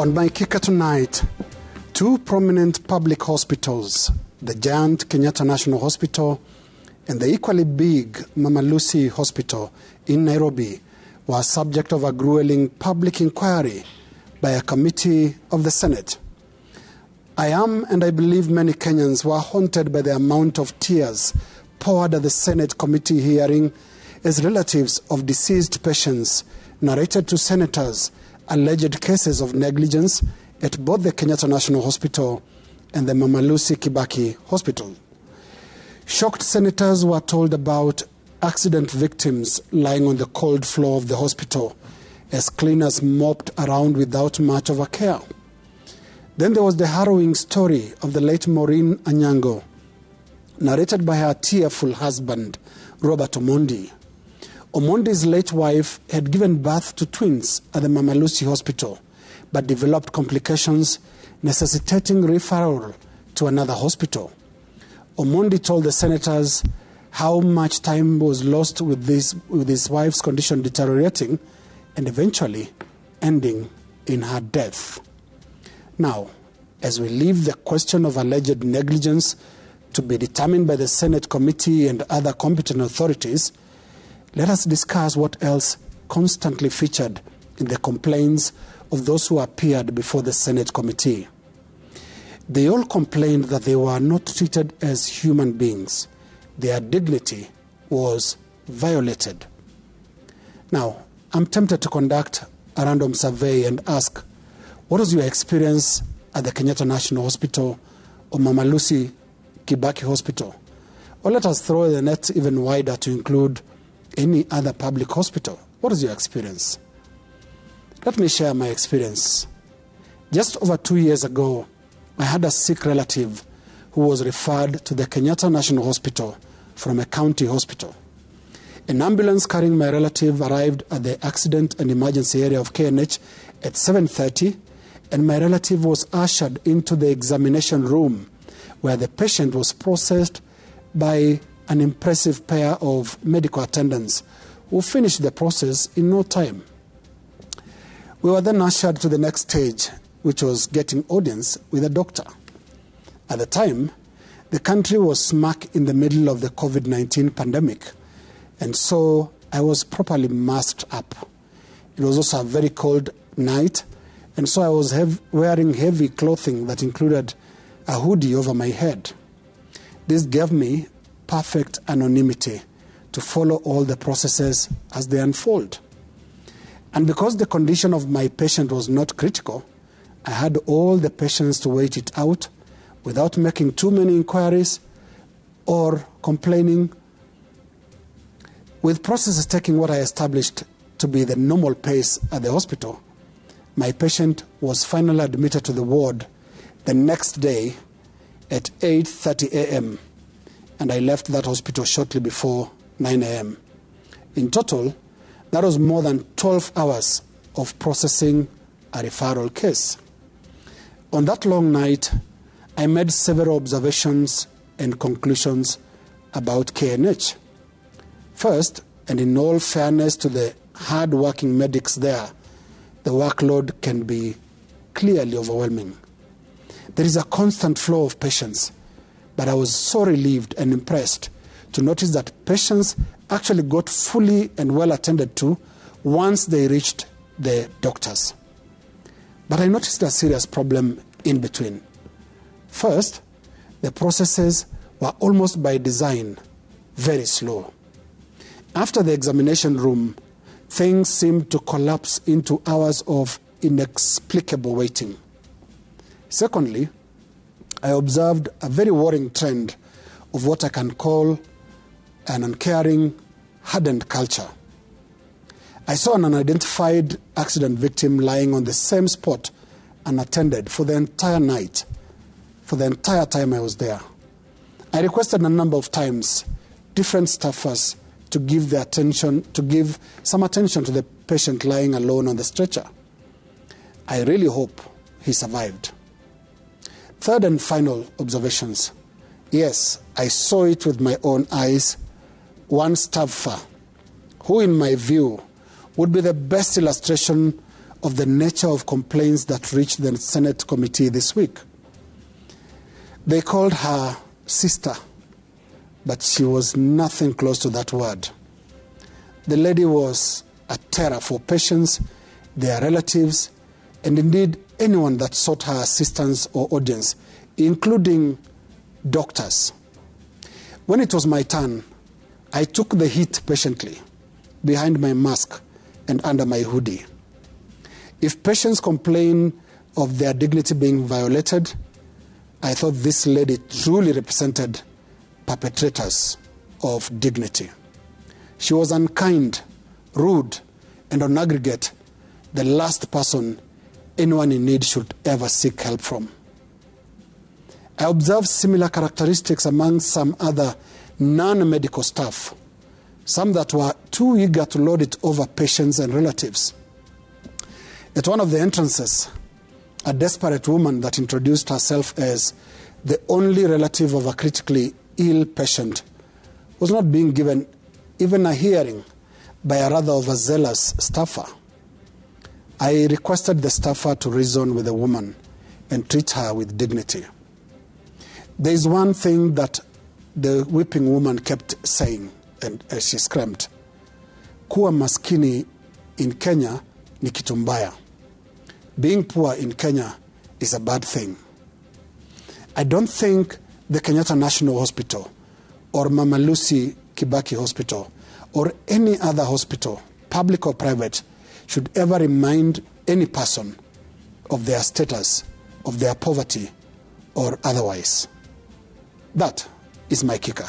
On my kicker tonight, two prominent public hospitals, the giant Kenyatta National Hospital and the equally big Mama Lucy Hospital in Nairobi, were subject of a grueling public inquiry by a committee of the Senate. I am, and I believe many Kenyans, were haunted by the amount of tears poured at the Senate committee hearing as relatives of deceased patients narrated to senators alleged cases of negligence at both the Kenyatta National Hospital and the Mama Lucy Kibaki Hospital. Shocked senators were told about accident victims lying on the cold floor of the hospital as cleaners mopped around without much of a care. Then there was the harrowing story of the late Maureen Anyango, narrated by her tearful husband, Robert Omondi. Omondi's late wife had given birth to twins at the Mama Lucy Hospital, but developed complications necessitating referral to another hospital. Omondi told the senators how much time was lost with his wife's condition deteriorating and eventually ending in her death. Now, as we leave the question of alleged negligence to be determined by the Senate committee and other competent authorities, let us discuss what else constantly featured in the complaints of those who appeared before the Senate committee. They all complained that they were not treated as human beings. Their dignity was violated. Now, I'm tempted to conduct a random survey and ask, what was your experience at the Kenyatta National Hospital or Mama Lucy Kibaki Hospital? Or let us throw the net even wider to include any other public hospital. What is your experience? Let me share my experience. Just over 2 years ago, I had a sick relative who was referred to the Kenyatta National Hospital from a county hospital. An ambulance carrying my relative arrived at the accident and emergency area of KNH at 7:30, and my relative was ushered into the examination room where the patient was processed by an impressive pair of medical attendants who finished the process in no time. We were then ushered to the next stage, which was getting audience with a doctor. At the time, the country was smack in the middle of the COVID-19 pandemic, and so I was properly masked up. It was also a very cold night, and so I was wearing heavy clothing that included a hoodie over my head. This gave me perfect anonymity to follow all the processes as they unfold. And because the condition of my patient was not critical, I had all the patience to wait it out without making too many inquiries or complaining. With processes taking what I established to be the normal pace at the hospital, my patient was finally admitted to the ward the next day at 8:30 a.m., and I left that hospital shortly before 9 a.m. In total, that was more than 12 hours of processing a referral case. On that long night, I made several observations and conclusions about KNH. First, and in all fairness to the hard-working medics there, the workload can be clearly overwhelming. There is a constant flow of patients, but I was so relieved and impressed to notice that patients actually got fully and well attended to once they reached the doctors. But I noticed a serious problem in between. First, the processes were almost by design very slow. After the examination room, things seemed to collapse into hours of inexplicable waiting. Secondly, I observed a very worrying trend of what I can call an uncaring, hardened culture. I saw an unidentified accident victim lying on the same spot unattended for the entire night, for the entire time I was there. I requested a number of times different staffers to give some attention to the patient lying alone on the stretcher. I really hope he survived. Third and final observations. Yes, I saw it with my own eyes. One staffer, who in my view would be the best illustration of the nature of complaints that reached the Senate committee this week. They called her sister, but she was nothing close to that word. The lady was a terror for patients, their relatives, and indeed anyone that sought her assistance or audience, including doctors. When it was my turn, I took the heat patiently, behind my mask and under my hoodie. If patients complain of their dignity being violated, I thought this lady truly represented perpetrators of dignity. She was unkind, rude, and on aggregate, the last person anyone in need should ever seek help from. I observed similar characteristics among some other non-medical staff, some that were too eager to lord it over patients and relatives. At one of the entrances, a desperate woman that introduced herself as the only relative of a critically ill patient was not being given even a hearing by a rather overzealous staffer. I requested the staffer to reason with the woman and treat her with dignity. There is one thing that the weeping woman kept saying, and as she screamed, kuwa maskini in Kenya ni kitu mbaya. Being poor in Kenya is a bad thing. I don't think the Kenyatta National Hospital or Mama Lucy Kibaki Hospital or any other hospital, public or private, should ever remind any person of their status, of their poverty, or otherwise. That is my kicker.